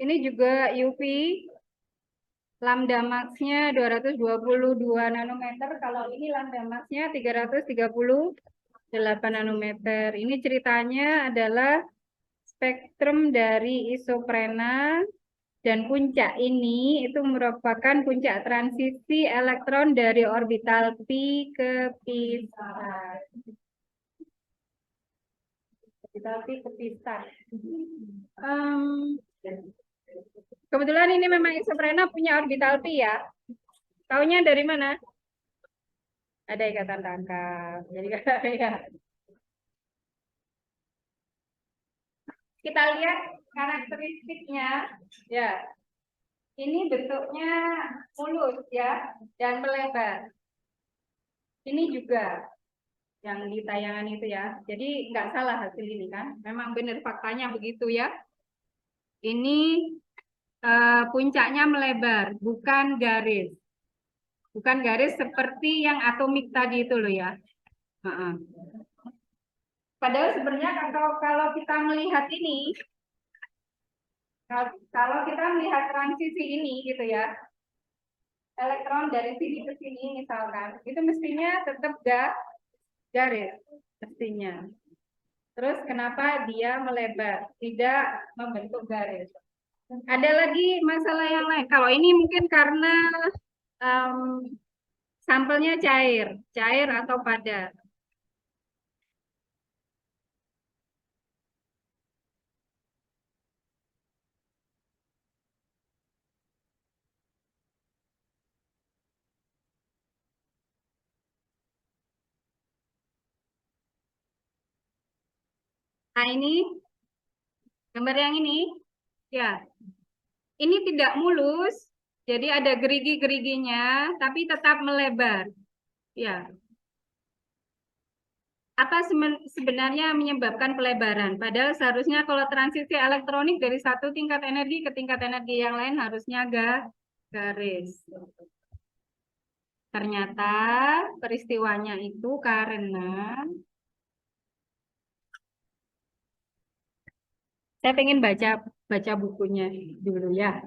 ini juga UV lambda max-nya 222 nanometer. Kalau ini lambda max-nya 338 nanometer. Ini ceritanya adalah spektrum dari isoprena dan puncak ini itu merupakan puncak transisi elektron dari orbital pi ke pi star. Orbital pi ke pi star. Kebetulan ini memang isoprena punya orbital pi ya. Taunya dari mana? Ada ikatan tangkap. Jadi ya. Kita lihat karakteristiknya. Ya, ini bentuknya mulus ya dan melebar. Ini juga yang di tayangan itu ya. Jadi nggak salah hasil ini kan. Memang benar faktanya begitu ya. Ini puncaknya melebar, bukan garis. Bukan garis seperti yang atomik tadi itu loh ya. Padahal sebenarnya kalau kita melihat ini, kalau kita melihat transisi ini gitu ya, elektron dari sini ke sini misalkan, itu mestinya tetap garis, mestinya. Terus kenapa dia melebar, tidak membentuk garis? Ada lagi masalah yang lain. Kalau ini mungkin karena um, sampelnya cair atau padat. Nah ini gambar yang ini, ya ini tidak mulus, jadi ada gerigi-geriginya, tapi tetap melebar. Ya, apa sebenarnya menyebabkan pelebaran? Padahal seharusnya kalau transisi elektronik dari satu tingkat energi ke tingkat energi yang lain harusnya garis. Ternyata peristiwanya itu karena saya pengen baca bukunya dulu ya.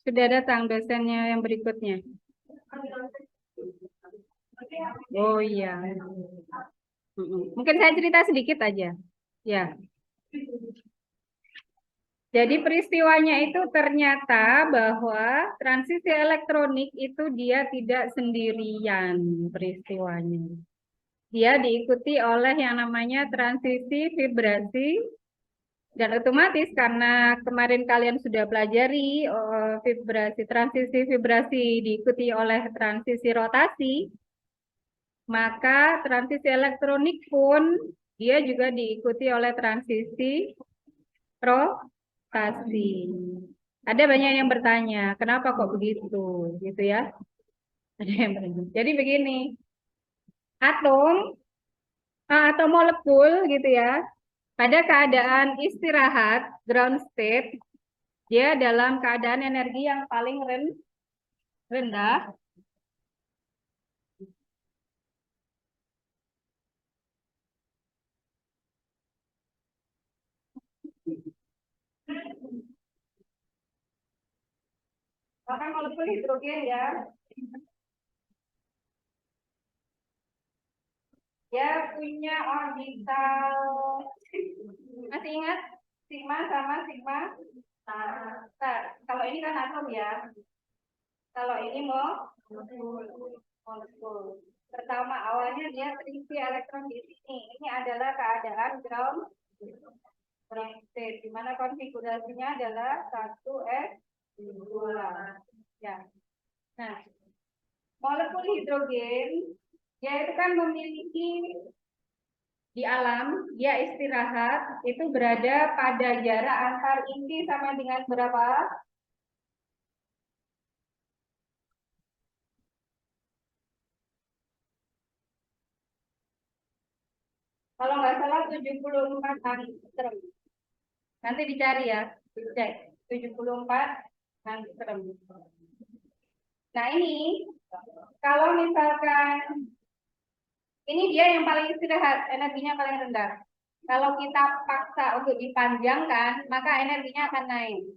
Sudah datang dosennya yang berikutnya. Oh iya. Mungkin saya cerita sedikit aja. Ya. Jadi peristiwanya itu ternyata bahwa transisi elektronik itu dia tidak sendirian peristiwanya. Dia diikuti oleh yang namanya transisi vibrasi, dan otomatis karena kemarin kalian sudah pelajari transisi vibrasi diikuti oleh transisi rotasi, maka transisi elektronik pun dia juga diikuti oleh transisi rotasi. Ada banyak yang bertanya, kenapa kok begitu, gitu ya? Ada yang bertanya. Jadi begini, atom atau molekul gitu ya, pada keadaan istirahat ground state, dia dalam keadaan energi yang paling rendah. Maka molekul hidrogen ya, dia punya orbital, masih ingat sigma sama sigma? Nah, kalau ini kan atom ya, kalau ini molekul. Pertama awalnya dia terisi elektron di sini. Ini adalah keadaan ground state, di mana konfigurasinya adalah 1s2. Ya. Nah, molekul hidrogen dia itu kan memiliki di alam, dia istirahat itu berada pada jarak antar inti sama dengan berapa? Kalau nggak salah 74 angstrom. Nanti dicari ya, dicek 74 angstrom. Nah ini, kalau misalkan ini dia yang paling istirahat, energinya paling rendah. Kalau kita paksa untuk dipanjangkan, maka energinya akan naik.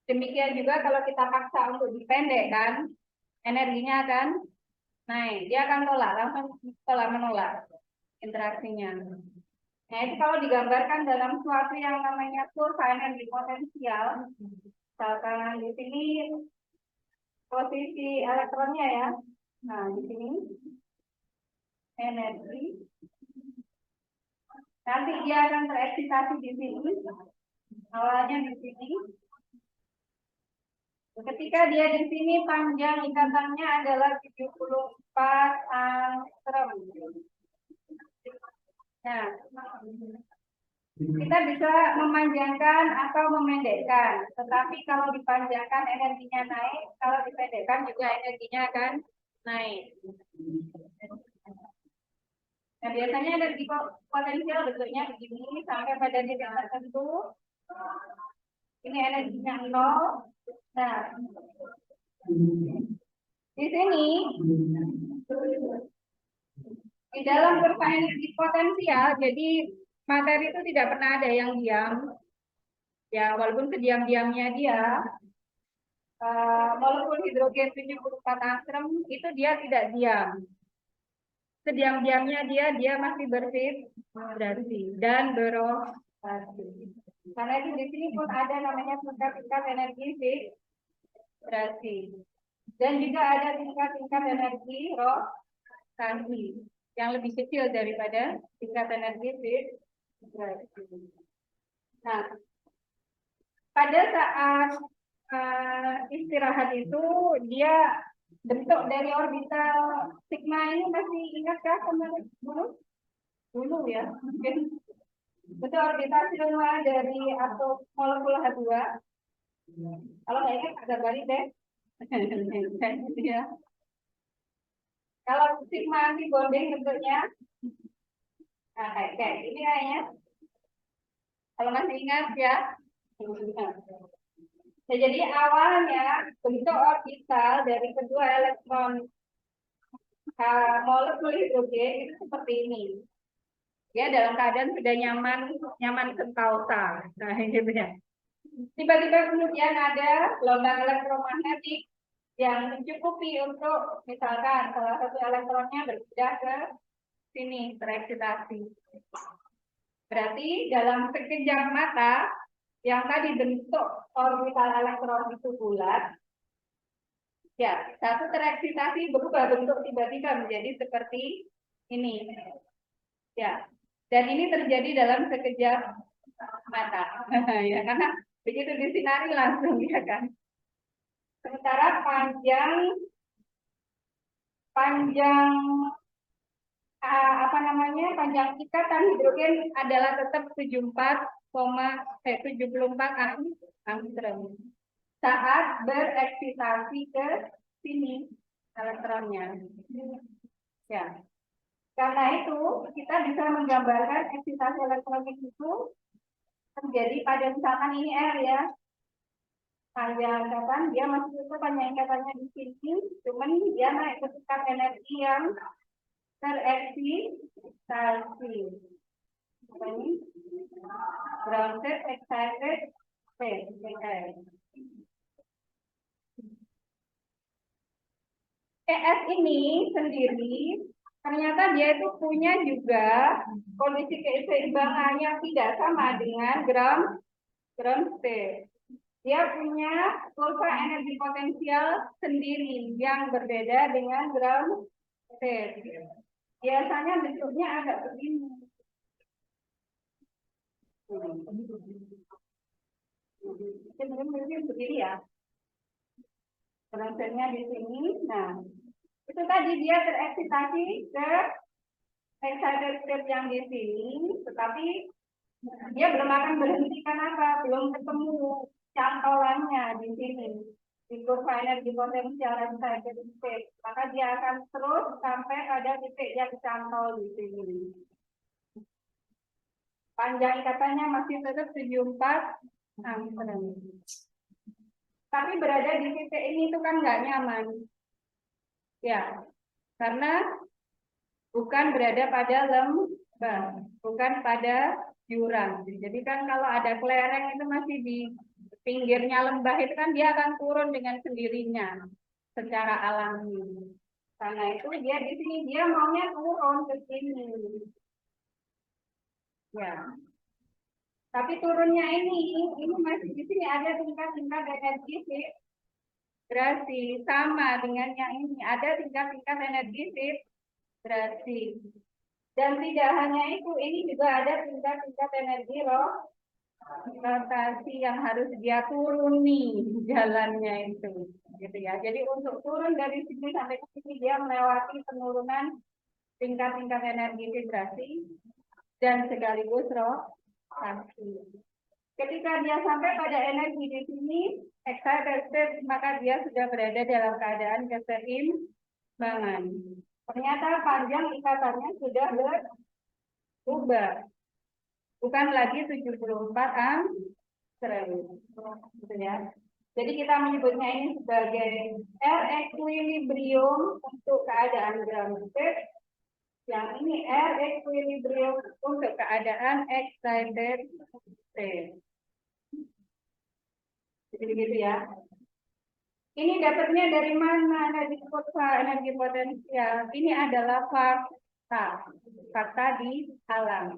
Demikian juga kalau kita paksa untuk dipendekkan, energinya akan naik. Dia akan tolak, langsung tolak menolak interaksinya. Nah, itu kalau digambarkan dalam suatu yang namanya kurva energi potensial, misalkan di sini posisi elektronnya ya. Nah, di sini energi. Nanti dia akan tereksitasi di sini. Awalnya di sini. Ketika dia di sini panjang ikatannya adalah 74 angstrom. Nah, kita bisa memanjangkan atau memendekkan, tetapi kalau dipanjangkan energinya naik, kalau dipendekkan juga energinya akan naik. Nah, biasanya energi potensial bentuknya begini sampai pada titik tertentu. Ini energinya 0. Nah, di sini di dalam kurva energi potensial, jadi materi itu tidak pernah ada yang diam. Ya, walaupun sediam-diamnya dia, molekul hidrogen 74 angstrom itu dia tidak diam. Sediam-diamnya dia masih bervibrasi dan berotasi. Karena itu di sini pun ada namanya tingkat-tingkat energi vibrasi. Dan juga ada tingkat-tingkat energi rotasi yang lebih kecil daripada tingkat energi vibrasi. Nah, pada saat istirahat itu dia bentuk dari orbital sigma ini masih ingatkah kemarin dulu ya mungkin bentuk orbital sigma dari atom molekul H2. Kalau nggak ingat ada balik deh. Ya. Kalau sigma antibonding bentuknya nah, kayak ini kayaknya. Kalau masih ingat ya. Nah, jadi awalnya bentuk orbital dari kedua elektron molekul hidrogen itu seperti ini. Dia dalam keadaan sudah nyaman sentosa. Nah, gitu ya. Tiba-tiba kemudian ada gelombang elektromagnetik yang mencukupi untuk misalkan salah satu elektronnya berpindah ke sini, tereksitasi. Berarti dalam sekejap mata yang tadi bentuk orbital elektron itu bulat, ya satu tereksitasi berubah bentuk tiba-tiba menjadi seperti ini, ya. Dan ini terjadi dalam sekejap mata, ya karena begitu disinari langsung, ya kan. Sementara panjang panjang ikatan hidrogen adalah tetap 74 angstrom saat bereksitasi ke sini elektronnya. Ya. Karena itu kita bisa menggambarkan eksitasi elektronik itu terjadi pada misalkan ini R ya. Panjang ikatan dia masih itu panjang ikatannya di sini, cuman dia naik ke tingkat energi yang tereksitasi. Apa ini? Grounded excited state. ES ini sendiri ternyata dia itu punya juga kondisi keseimbangan yang tidak sama dengan ground state. Dia punya kurva energi potensial sendiri yang berbeda dengan ground state. Biasanya bentuknya agak begini. Mungkin begini ya. Ground state-nya di sini. Nah, itu tadi dia tereksitasi ke excited state yang di sini, tetapi dia belum akan berhenti. Kenapa? Belum ketemu cantolannya di sini di kurva energi potensial excited state, maka dia akan terus sampai pada titik yang cantol di sini. Panjang ikatannya masih tetap 74 angstrom. Tapi berada di titik ini itu kan nggak nyaman. Ya, karena bukan berada pada lembah, bukan pada jurang. Jadi kan kalau ada kelereng itu masih di pinggirnya lembah itu kan dia akan turun dengan sendirinya secara alami. Karena itu dia di sini dia maunya turun ke sini. Ya. Tapi turunnya ini masih di sini ada tingkat-tingkat energi vibrasi sama dengan yang ini. Ada tingkat-tingkat energi vibrasi. Dan tidak hanya itu, ini juga ada tingkat-tingkat energi rotasi yang harus dia turuni jalannya itu, gitu ya. Jadi untuk turun dari sini sampai ke sini dia melewati penurunan tingkat-tingkat energi vibrasi dan sekaligus rotasi. Ketika dia sampai pada energi di sini, excited state, maka dia sudah berada dalam keadaan keseimbangan. Ternyata panjang ikatannya sudah berubah. Bukan lagi 74 angstrom. Gitu ya. Jadi kita menyebutnya ini sebagai R equilibrium untuk keadaan ground state. Yang ini R equilibrium untuk keadaan excited state. Jadi begitu ya. Ini dapatnya dari mana? Dari kurva energi potensial. Ini adalah fakta di alam.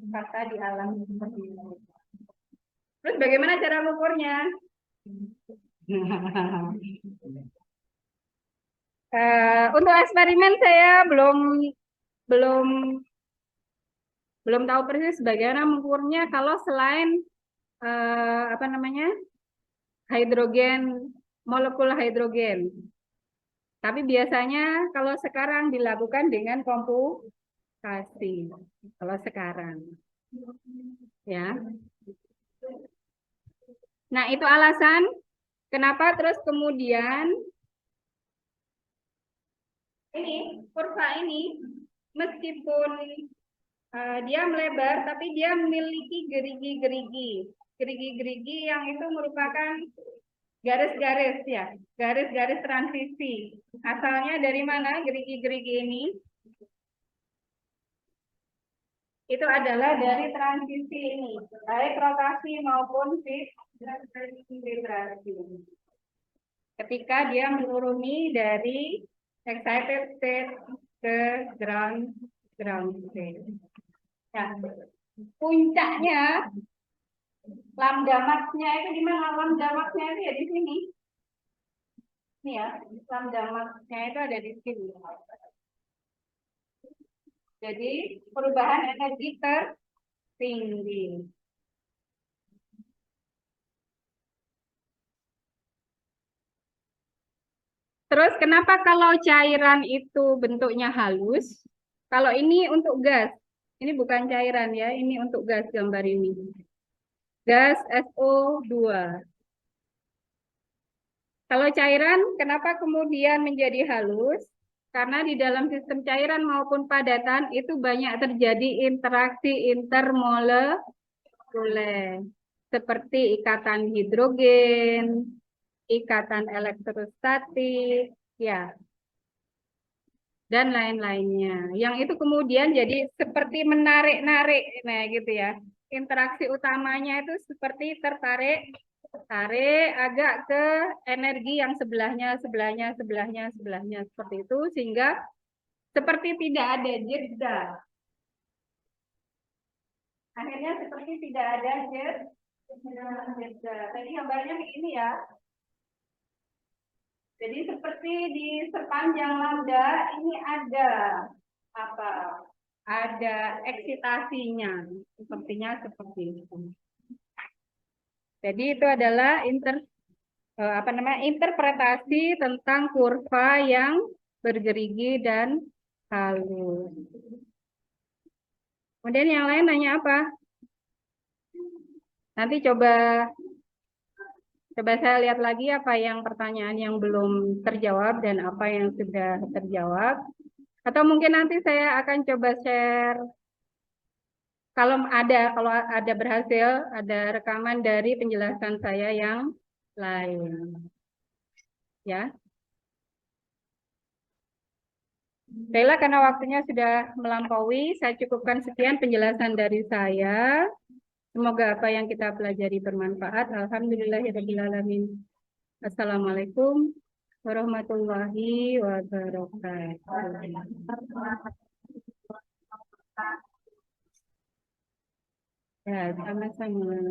Fakta di alam seperti ini. Terus bagaimana cara mengukurnya? Untuk eksperimen saya belum tahu persis bagaimana mengukurnya kalau selain hidrogen, molekul hidrogen. Tapi biasanya kalau sekarang dilakukan dengan komputasi. Kalau sekarang, ya. Nah, itu alasan kenapa terus kemudian ini kurva ini meskipun dia melebar, tapi dia memiliki gerigi-gerigi. Gerigi-gerigi yang itu merupakan garis-garis ya, garis-garis transisi. Asalnya dari mana gerigi-gerigi ini? itu adalah dari transisi ini, baik rotasi maupun vibrasi. Ketika dia menuruni dari excited state ke ground state. Nah, puncaknya lambda max-nya itu di mana? Lambda max-nya itu ya di sini. Ini ya, lambda max-nya itu ada di sini. Jadi perubahan energi tertinggi. Terus kenapa kalau cairan itu bentuknya halus? Kalau ini untuk gas. Ini bukan cairan ya, ini untuk gas gambar ini. Gas SO2. Kalau cairan, kenapa kemudian menjadi halus? Karena di dalam sistem cairan maupun padatan itu banyak terjadi interaksi intermolekuler. Seperti ikatan hidrogen, ikatan elektrostatik, ya, dan lain-lainnya. Yang itu kemudian jadi seperti menarik-narik, nah gitu ya. Interaksi utamanya itu seperti tarik agak ke energi yang sebelahnya seperti itu, sehingga seperti tidak ada jeda. Akhirnya seperti tidak ada jeda. Tadi gambarnya begini ya. Jadi seperti di sepanjang lambda ini ada apa? Ada eksitasinya, sepertinya seperti itu. Jadi itu adalah interpretasi tentang kurva yang bergerigi dan halus. Kemudian yang lain nanya apa? Nanti coba saya lihat lagi apa yang pertanyaan yang belum terjawab dan apa yang sudah terjawab. Atau mungkin nanti saya akan coba share kalau ada berhasil, ada rekaman dari penjelasan saya yang lain. Ya. Baiklah, karena waktunya sudah melampaui, saya cukupkan sekian penjelasan dari saya. Semoga apa yang kita pelajari bermanfaat. Alhamdulillahirrahmanirrahim. Assalamualaikum warahmatullahi wabarakatuh. Ya, sama-sama.